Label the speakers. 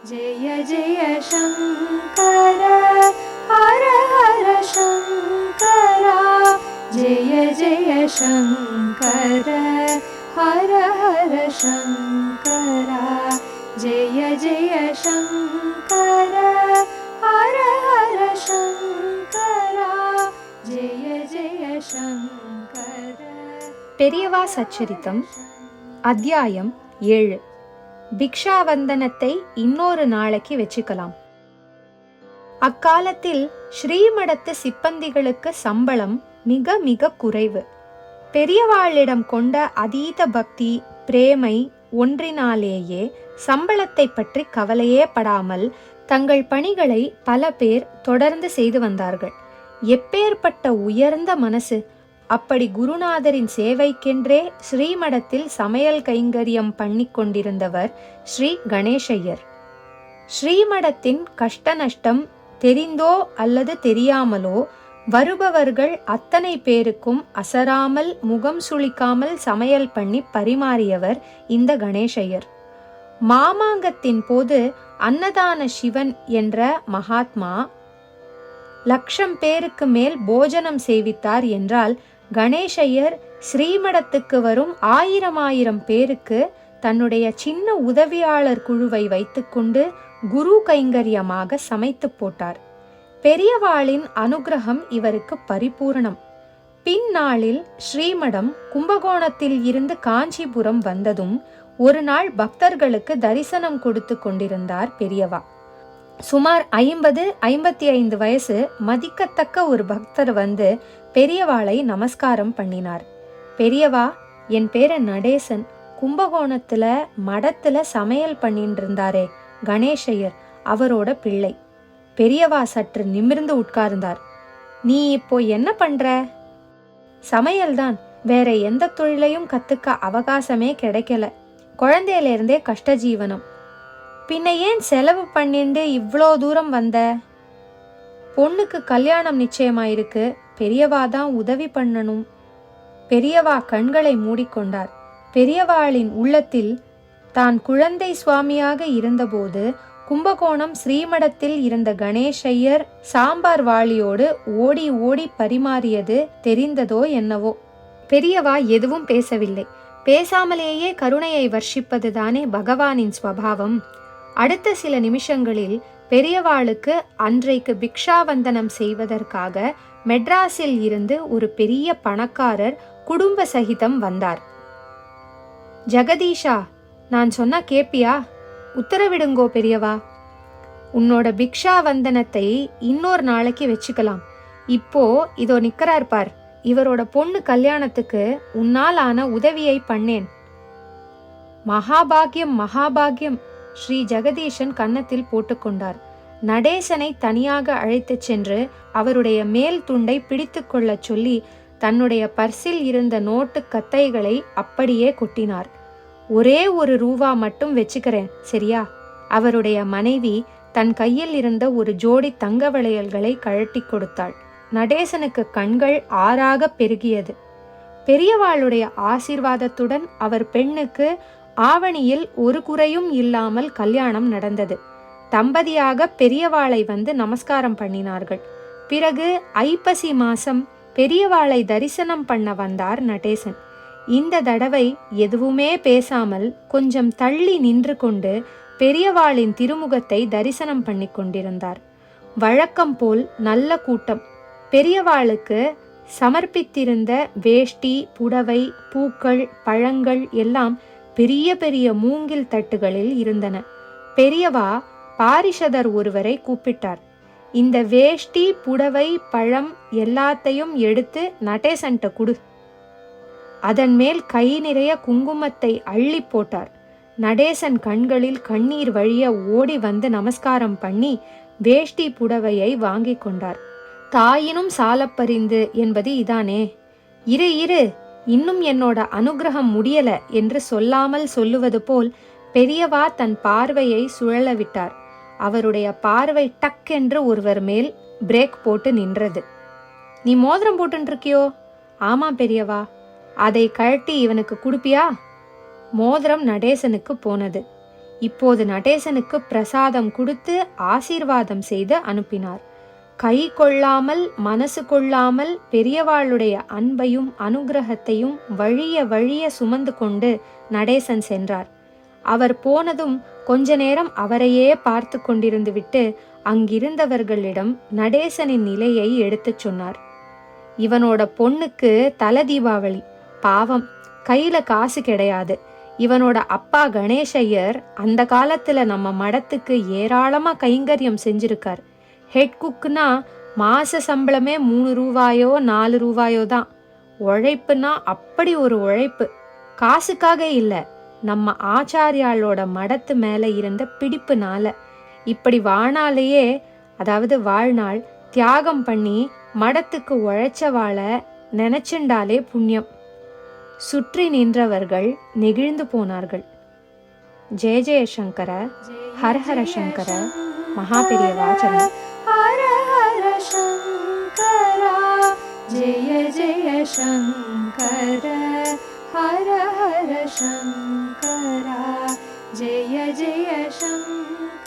Speaker 1: जय जय शङ्कर हर हर शङ्करा जय जय शङ्कर हर हर शङ्करा जय जय शङ्कर हर हर शङ्करा जय जय शङ्कर. பெரியவா சச்சரித்தம் அத்தியாயம் 7. பிக்ஷாவந்தனத்தை இன்னொரு நாளைக்கு வச்சுக்கலாம். அக்காலத்தில் ஸ்ரீமடத்து சிப்பந்திகளுக்கு சம்பளம் மிக மிக குறைவு. பெரியவாளிடம் கொண்ட அதீத பக்தி பிரேமை ஒன்றினாலேயே சம்பளத்தை பற்றி கவலையே படாமல் தங்கள் பணிகளை பல பேர் தொடர்ந்து செய்து வந்தார்கள். எப்பேற்பட்ட உயர்ந்த மனசு! அப்படி குருநாதரின் சேவைக்கென்றே ஸ்ரீமடத்தில் சமையல் கைங்கரியம் பண்ணி கொண்டிருந்தவர் ஸ்ரீ கணேசையர். ஸ்ரீமடத்தின் கஷ்ட நஷ்டம் தெரிந்தோ அல்லது தெரியாமலோ வருபவர்கள் அத்தனை பேருக்கும் அசராமல் முகம் சுளிக்காமல் சமையல் பண்ணி பரிமாறியவர் இந்த கணேசையர். மாமாங்கத்தின் போது அன்னதான சிவன் என்ற மகாத்மா 1,00,000 பேருக்கு மேல் போஜனம் சேவித்தார் என்றால், கணேசையர் ஸ்ரீமடத்துக்கு வரும் 1000 பேருக்கு தன்னுடைய சின்ன உதவியாளர் குழுவை வைத்துக்கொண்டு குரு கைங்கரியமாக சமைத்து போட்டார். பெரியவாளின் அனுகிரகம் இவருக்கு பரிபூரணம். பின்னாளில் ஸ்ரீமடம் கும்பகோணத்தில் இருந்து காஞ்சிபுரம் வந்ததும் ஒரு நாள் பக்தர்களுக்கு தரிசனம் கொடுத்து கொண்டிருந்தார் பெரியவா. சுமார் 50-55 வயசு மதிக்கத்தக்க ஒரு பக்தர் வந்து பெரியவாளை நமஸ்காரம் பண்ணினார். பெரியவா, என் பேரு நடேசன். கும்பகோணத்துல மடத்துல சமையல் பண்ணிட்டு இருந்தாரே கணேசையர், அவரோட பிள்ளை. பெரியவா சற்று நிமிர்ந்து உட்கார்ந்தார். நீ இப்போ என்ன பண்ற? சமையல்தான், வேற எந்த தொழிலையும் கத்துக்க அவகாசமே கிடைக்கல. குழந்தையிலிருந்தே கஷ்ட ஜீவனம். பின்ன ஏன் செலவு பண்ணிண்டு இவ்வளோ தூரம் வந்த? பொண்ணுக்கு கல்யாணம் நிச்சயமாயிருக்கு, பெரியவா தான் உதவி பண்ணணும். பெரியவா கண்களை மூடிக்கொண்டார். பெரியவாளின் உள்ளத்தில் தான் குழந்தை சுவாமியாக இருந்தபோது கும்பகோணம் ஸ்ரீமடத்தில் இருந்த கணேசையர் சாம்பார் வாளியோடு ஓடி ஓடி பரிமாறியது தெரிந்ததோ என்னவோ. பெரியவா எதுவும் பேசவில்லை. பேசாமலேயே கருணையை வர்ஷிப்பதுதானே பகவானின் ஸ்வபாவம். அடுத்த சில நிமிஷங்களில் பெரியவாளுக்கு அன்றைக்கு பிக்ஷாவந்தனம் செய்வதற்காக மெட்ராஸில் இருந்து ஒரு பெரிய பணக்காரர் குடும்ப சகிதம் வந்தார். ஜெகதீஷா, நான் சொன்னா கேப்பியா? உத்தரவிடுங்கோ பெரியவா. உன்னோட பிக்ஷாவந்தனத்தை இன்னொரு நாளைக்கு வச்சுக்கலாம். இப்போ இதோ நிக்கிறார் பார், இவரோட பொண்ணு கல்யாணத்துக்கு உன்னால் ஆன உதவியை பண்ணேன். மகாபாகியம் மகாபாகியம். ஸ்ரீ ஜெகதீஷன் கன்னத்தில் போட்டுக்கொண்டார். நடேசனை தனியாக அழைத்துச் சென்று அவருடைய மேல் துண்டை பிடித்து கொள்ள சொல்லி தன்னுடைய பர்சில் இருந்த நோட்டு கத்தைகளை அப்படியே கொட்டினார். ஒரே ஒரு ரூபா மட்டும் வச்சுக்கிறேன், சரியா? அவருடைய மனைவி தன் கையில் இருந்த ஒரு ஜோடி தங்க வளையல்களை கழட்டி கொடுத்தாள். நடேசனுக்கு கண்கள் ஆறாக பெருகியது. பெரியவாளுடைய ஆசீர்வாதத்துடன் அவர் பெண்ணுக்கு ஆவணியில் ஒரு குறையும் இல்லாமல் கல்யாணம் நடந்தது. தம்பதியாக பெரியவாளை வந்து நமஸ்காரம் பண்ணினார்கள். பிறகு ஐப்பசி மாசம் பெரியவாளை தரிசனம் பண்ண வந்தார் நடேசன். இந்த தடவை எதுவுமே பேசாமல் கொஞ்சம் தள்ளி நின்று கொண்டு பெரியவாளின் திருமுகத்தை தரிசனம் பண்ணி கொண்டிருந்தார். வழக்கம் போல் நல்ல கூட்டம். பெரியவாளுக்கு சமர்ப்பித்திருந்த வேஷ்டி, புடவை, பூக்கள், பழங்கள் எல்லாம் பெரிய பெரிய மூங்கில் தட்டுகளில் இருந்தன. பெரியவா பாரிஷதர் ஒருவரை கூப்பிட்டார். இந்த வேஷ்டி, புடவை, பழம் எல்லாத்தையும் எடுத்து நடேசன்ட்ட குடு. அதன் மேல் கை நிறைய குங்குமத்தை அள்ளி போட்டார். நடேசன் கண்களில் கண்ணீர் வழிய ஓடி வந்து நமஸ்காரம் பண்ணி வேஷ்டி புடவையை வாங்கி கொண்டார். தாயினும் சாலப்பரிந்து என்பது இதானே. இரு இரு, இன்னும் என்னோட அனுகிரகம் முடியல என்று சொல்லாமல் சொல்லுவது போல் பெரியவா தன் பார்வையை சுழல விட்டார். அவருடைய பார்வை டக் என்று ஒருவர் மேல் பிரேக் போட்டு நின்றது. நீ மோதிரம் போட்டுருக்கியோ? ஆமா பெரியவா. அதை கழட்டி இவனுக்கு குடுப்பியா? மோதிரம் நடேசனுக்கு போனது. இப்போது நடேசனுக்கு பிரசாதம் கொடுத்து ஆசீர்வாதம் செய்து அனுப்பினார். கை கொள்ளாமல் மனசு கொள்ளாமல் பெரியவாளுடைய அன்பையும் அனுகிரகத்தையும் வழிய வழிய சுமந்து கொண்டு நடேசன் சென்றார். அவர் போனதும் கொஞ்ச நேரம் அவரையே பார்த்து கொண்டிருந்து விட்டு அங்கிருந்தவர்களிடம் நடேசனின் நிலையை எடுத்துச் சொன்னார். இவனோட பொண்ணுக்கு தல தீபாவளி, பாவம், கையில காசு கிடையாது. இவனோட அப்பா கணேசையர் அந்த காலத்துல நம்ம மடத்துக்கு ஏராளமா கைங்கரியம் செஞ்சிருக்கார். ஹெட் குக்குனா மாச சம்பளமே 3 ரூபாயோ 4 ரூபாயோ தான். உழைப்புனா அப்படி ஒரு உழைப்பு. காசுக்காக இல்லை, நம்ம ஆச்சாரியாளோட மடத்து மேல இருந்த பிடிப்புனால. இப்படி வாழ்நாளையே, அதாவது வாழ்நாள் தியாகம் பண்ணி மடத்துக்கு உழைச்சவாள நினைச்சுண்டாலே புண்ணியம். சுற்றி நின்றவர்கள் நெகிழ்ந்து போனார்கள். ஜெய ஜெயசங்கர, ஹரஹர சங்கர, மகாபெரியவா சரணம்.
Speaker 2: ஹர ஹர சங்கரா, ஜெய ஜெய சங்கர, ஹர ஹர சங்கரா, ஜெய ஜெய சங்கர.